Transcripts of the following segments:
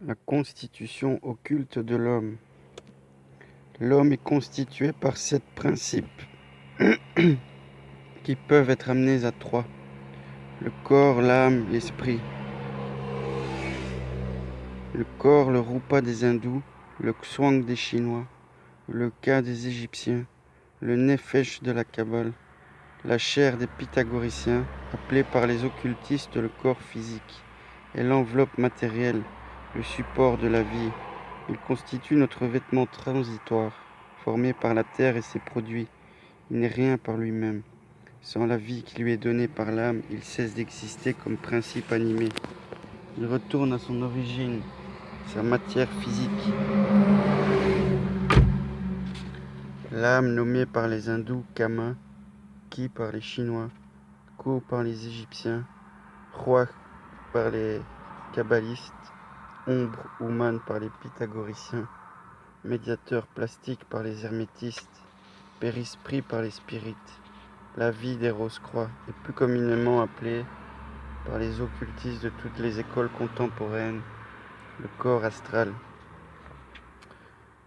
La constitution occulte de l'homme. L'homme est constitué par 7 principes qui peuvent être amenés à 3. Le corps, l'âme, l'esprit. Le corps, le rupa des hindous, le kswang des chinois, le ka des égyptiens, le nefesh de la kabbale, la chair des pythagoriciens, appelé par les occultistes le corps physique, et l'enveloppe matérielle, le support de la vie. Il constitue notre vêtement transitoire, formé par la terre et ses produits. Il n'est rien par lui-même. Sans la vie qui lui est donnée par l'âme, il cesse d'exister comme principe animé. Il retourne à son origine, sa matière physique. L'âme nommée par les hindous Kama, Ki par les chinois, Ko par les égyptiens, Ruach par les kabbalistes, ombre ou man par les pythagoriciens, médiateur plastique par les hermétistes, périsprit par les spirites, la vie des Rose-Croix est plus communément appelée par les occultistes de toutes les écoles contemporaines le corps astral.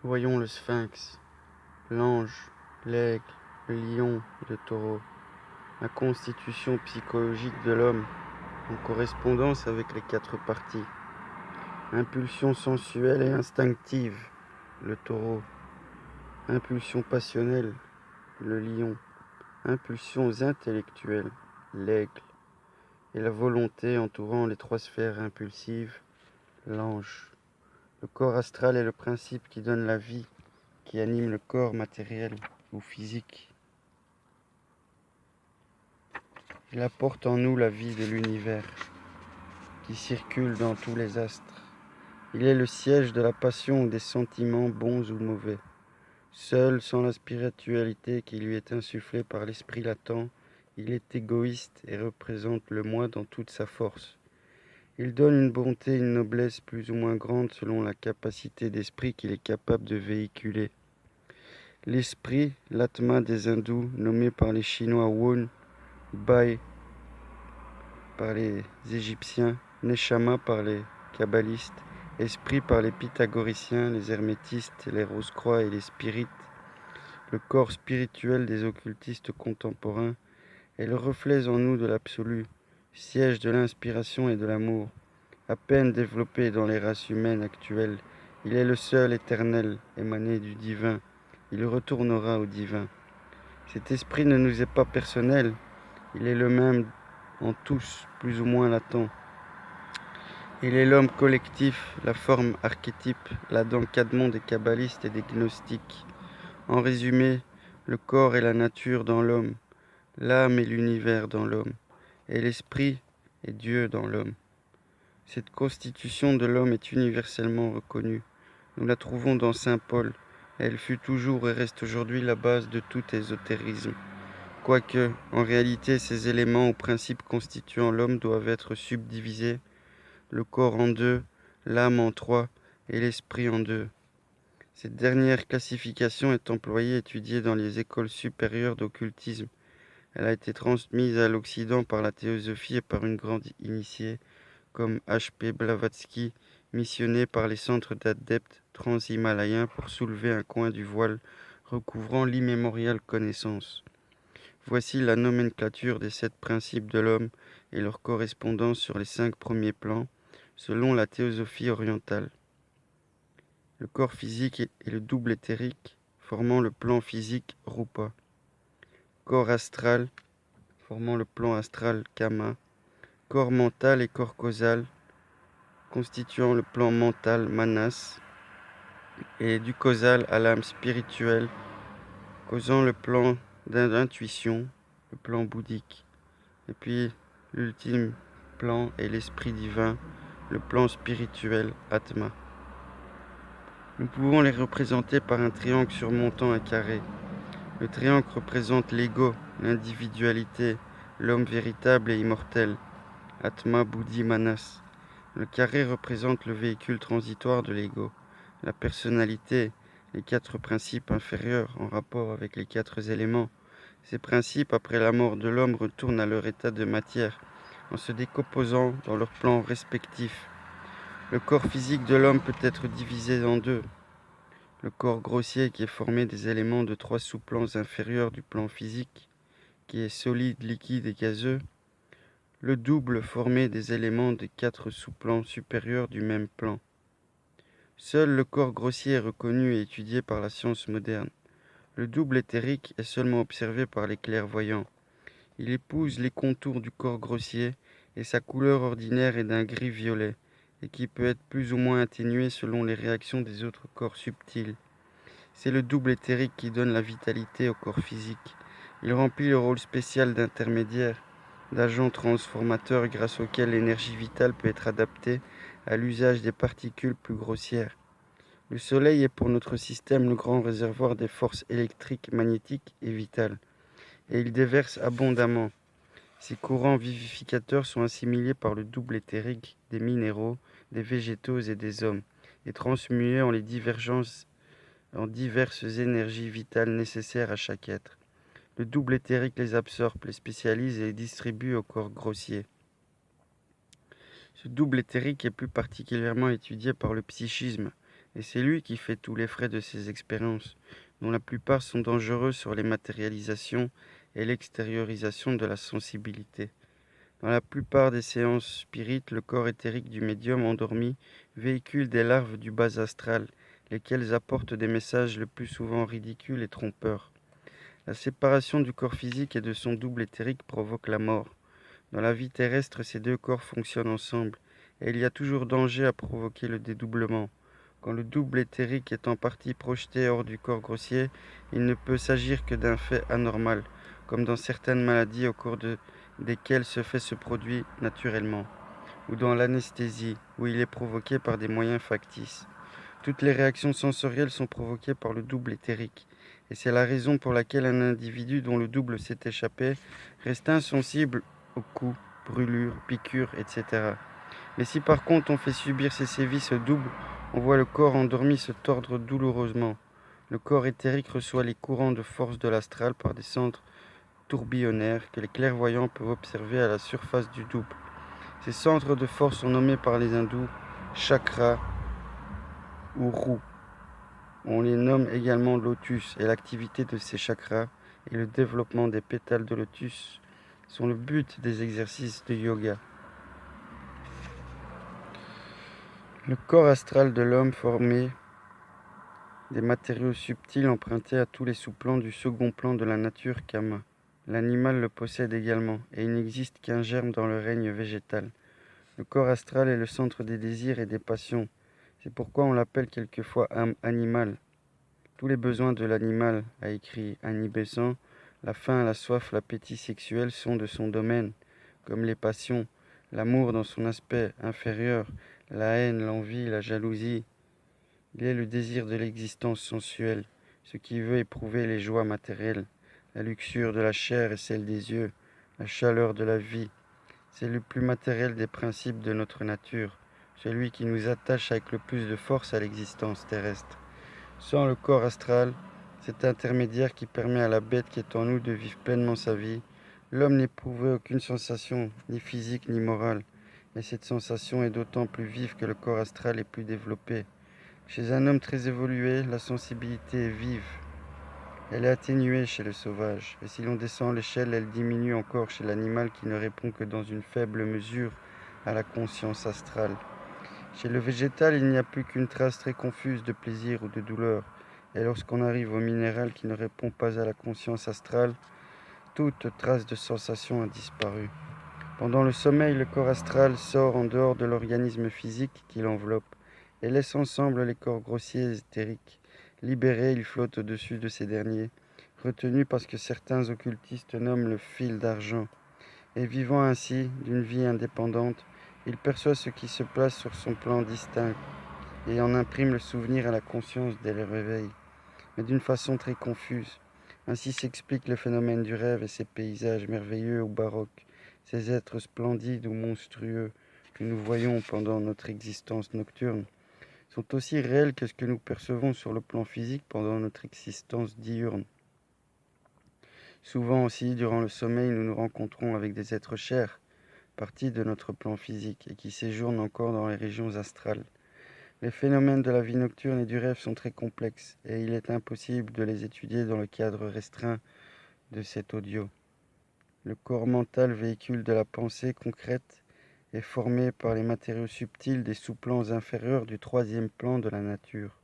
Voyons le sphinx, l'ange, l'aigle, le lion et le taureau, la constitution psychologique de l'homme en correspondance avec les 4 parties. Impulsion sensuelle et instinctive, le taureau. Impulsion passionnelle, le lion. Impulsions intellectuelles, l'aigle. Et la volonté entourant les 3 sphères impulsives, l'ange. Le corps astral est le principe qui donne la vie, qui anime le corps matériel ou physique. Il apporte en nous la vie de l'univers, qui circule dans tous les astres. Il est le siège de la passion ou des sentiments bons ou mauvais. Seul, sans la spiritualité qui lui est insufflée par l'esprit latent, il est égoïste et représente le moi dans toute sa force. Il donne une bonté et une noblesse plus ou moins grandes selon la capacité d'esprit qu'il est capable de véhiculer. L'esprit, l'atma des hindous, nommé par les Chinois Won, Bai par les Égyptiens, Neshama par les kabbalistes, esprit par les pythagoriciens, les hermétistes, les Rose-Croix et les spirites, le corps spirituel des occultistes contemporains est le reflet en nous de l'absolu, siège de l'inspiration et de l'amour. À peine développé dans les races humaines actuelles, il est le seul éternel, émané du divin. Il retournera au divin. Cet esprit ne nous est pas personnel, il est le même en tous, plus ou moins latent. Il est l'homme collectif, la forme archétype, l'encadrement des kabbalistes et des gnostiques. En résumé, le corps est la nature dans l'homme, l'âme est l'univers dans l'homme, et l'esprit est Dieu dans l'homme. Cette constitution de l'homme est universellement reconnue. Nous la trouvons dans saint Paul. Elle fut toujours et reste aujourd'hui la base de tout ésotérisme. Quoique, en réalité, ces éléments ou principes constituant l'homme doivent être subdivisés, le corps en 2, l'âme en 3 et l'esprit en 2. Cette dernière classification est employée et étudiée dans les écoles supérieures d'occultisme. Elle a été transmise à l'Occident par la théosophie et par une grande initiée, comme H.P. Blavatsky, missionné par les centres d'adeptes transhimalayens pour soulever un coin du voile recouvrant l'immémoriale connaissance. Voici la nomenclature des 7 principes de l'homme et leur correspondance sur les 5 premiers plans, selon la théosophie orientale. Le corps physique est le double éthérique, formant le plan physique Rupa. Corps astral, formant le plan astral Kama. Corps mental et corps causal, constituant le plan mental Manas. Et du causal à l'âme spirituelle, causant le plan d'intuition, le plan bouddhique. Et puis l'ultime plan est l'esprit divin, le plan spirituel Atma. Nous pouvons les représenter par un triangle surmontant un carré. Le triangle représente l'ego, l'individualité, l'homme véritable et immortel, Atma Buddhi Manas. Le carré représente le véhicule transitoire de l'ego, la personnalité, les 4 principes inférieurs en rapport avec les 4 éléments. Ces principes, après la mort de l'homme, retournent à leur état de matière, en se décomposant dans leurs plans respectifs. Le corps physique de l'homme peut être divisé en deux. Le corps grossier qui est formé des éléments de 3 sous-plans inférieurs du plan physique, qui est solide, liquide et gazeux. Le double formé des éléments des 4 sous-plans supérieurs du même plan. Seul le corps grossier est reconnu et étudié par la science moderne. Le double éthérique est seulement observé par les clairvoyants. Il épouse les contours du corps grossier et sa couleur ordinaire est d'un gris-violet et qui peut être plus ou moins atténué selon les réactions des autres corps subtils. C'est le double éthérique qui donne la vitalité au corps physique. Il remplit le rôle spécial d'intermédiaire, d'agent transformateur grâce auquel l'énergie vitale peut être adaptée à l'usage des particules plus grossières. Le Soleil est pour notre système le grand réservoir des forces électriques, magnétiques et vitales, et il déverse abondamment. Ces courants vivificateurs sont assimilés par le double éthérique des minéraux, des végétaux et des hommes, et transmués en diverses énergies vitales nécessaires à chaque être. Le double éthérique les absorbe, les spécialise et les distribue au corps grossier. Ce double éthérique est plus particulièrement étudié par le psychisme, et c'est lui qui fait tous les frais de ces expériences, dont la plupart sont dangereuses sur les matérialisations et l'extériorisation de la sensibilité. Dans la plupart des séances spirites, le corps éthérique du médium endormi véhicule des larves du bas astral, lesquelles apportent des messages le plus souvent ridicules et trompeurs. La séparation du corps physique et de son double éthérique provoque la mort. Dans la vie terrestre, ces deux corps fonctionnent ensemble, et il y a toujours danger à provoquer le dédoublement. Quand le double éthérique est en partie projeté hors du corps grossier, il ne peut s'agir que d'un fait anormal, comme dans certaines maladies au cours desquelles ce fait se produit naturellement, ou dans l'anesthésie, où il est provoqué par des moyens factices. Toutes les réactions sensorielles sont provoquées par le double éthérique, et c'est la raison pour laquelle un individu dont le double s'est échappé reste insensible aux coups, brûlures, piqûres, etc. Mais si par contre on fait subir ces sévices au double, on voit le corps endormi se tordre douloureusement. Le corps éthérique reçoit les courants de force de l'astral par des centres tourbillonnaires que les clairvoyants peuvent observer à la surface du double. Ces centres de force sont nommés par les hindous chakras ou rous. On les nomme également lotus, et l'activité de ces chakras et le développement des pétales de lotus sont le but des exercices de yoga. Le corps astral de l'homme formé des matériaux subtils empruntés à tous les sous-plans du second plan de la nature Kama. L'animal le possède également, et il n'existe qu'un germe dans le règne végétal. Le corps astral est le centre des désirs et des passions. C'est pourquoi on l'appelle quelquefois âme animale. Tous les besoins de l'animal, a écrit Annie Besant, la faim, la soif, l'appétit sexuel sont de son domaine, comme les passions, l'amour dans son aspect inférieur, la haine, l'envie, la jalousie. Il est le désir de l'existence sensuelle, ce qui veut éprouver les joies matérielles, la luxure de la chair et celle des yeux, la chaleur de la vie. C'est le plus matériel des principes de notre nature, celui qui nous attache avec le plus de force à l'existence terrestre. Sans le corps astral, cet intermédiaire qui permet à la bête qui est en nous de vivre pleinement sa vie, l'homme n'éprouvait aucune sensation, ni physique ni morale. Mais cette sensation est d'autant plus vive que le corps astral est plus développé. Chez un homme très évolué, la sensibilité est vive. Elle est atténuée chez le sauvage. Et si l'on descend l'échelle, elle diminue encore chez l'animal qui ne répond que dans une faible mesure à la conscience astrale. Chez le végétal, il n'y a plus qu'une trace très confuse de plaisir ou de douleur. Et lorsqu'on arrive au minéral qui ne répond pas à la conscience astrale, toute trace de sensation a disparu. Pendant le sommeil, le corps astral sort en dehors de l'organisme physique qui l'enveloppe et laisse ensemble les corps grossiers et éthériques. Libéré, il flotte au-dessus de ces derniers, retenu parce que certains occultistes nomment le fil d'argent. Et vivant ainsi, d'une vie indépendante, il perçoit ce qui se place sur son plan distinct et en imprime le souvenir à la conscience dès le réveil, mais d'une façon très confuse. Ainsi s'explique le phénomène du rêve et ses paysages merveilleux ou baroques, ces êtres splendides ou monstrueux que nous voyons pendant notre existence nocturne sont aussi réels que ce que nous percevons sur le plan physique pendant notre existence diurne. Souvent aussi, durant le sommeil, nous nous rencontrons avec des êtres chers, partie de notre plan physique et qui séjournent encore dans les régions astrales. Les phénomènes de la vie nocturne et du rêve sont très complexes et il est impossible de les étudier dans le cadre restreint de cet audio. Le corps mental, véhicule de la pensée concrète, est formé par les matériaux subtils des sous-plans inférieurs du troisième plan de la nature.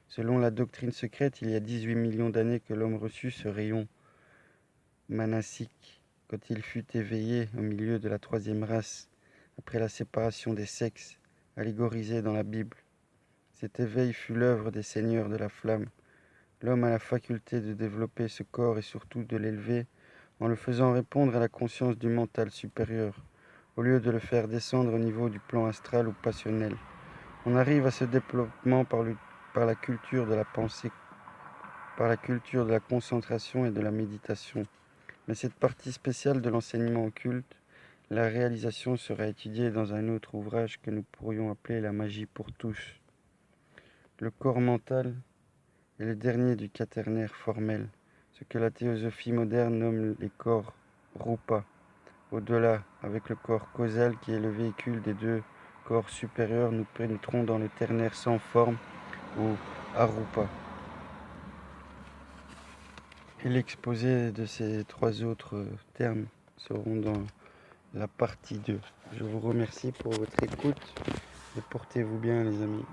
Selon la doctrine secrète, il y a 18 millions d'années que l'homme reçut ce rayon manasique, quand il fut éveillé au milieu de la troisième race, après la séparation des sexes, allégorisée dans la Bible. Cet éveil fut l'œuvre des seigneurs de la flamme. L'homme a la faculté de développer ce corps et surtout de l'élever en le faisant répondre à la conscience du mental supérieur, au lieu de le faire descendre au niveau du plan astral ou passionnel. On arrive à ce développement par la culture de la pensée, par la culture de la concentration et de la méditation. Mais cette partie spéciale de l'enseignement occulte, la réalisation sera étudiée dans un autre ouvrage que nous pourrions appeler la magie pour tous. Le corps mental est le dernier du quaternaire formel, ce que la théosophie moderne nomme les corps rupa. Au-delà, avec le corps causal qui est le véhicule des deux corps supérieurs, nous pénétrons dans le ternaire sans forme ou arupa. Et l'exposé de ces trois autres termes seront dans la partie 2. Je vous remercie pour votre écoute et portez-vous bien les amis.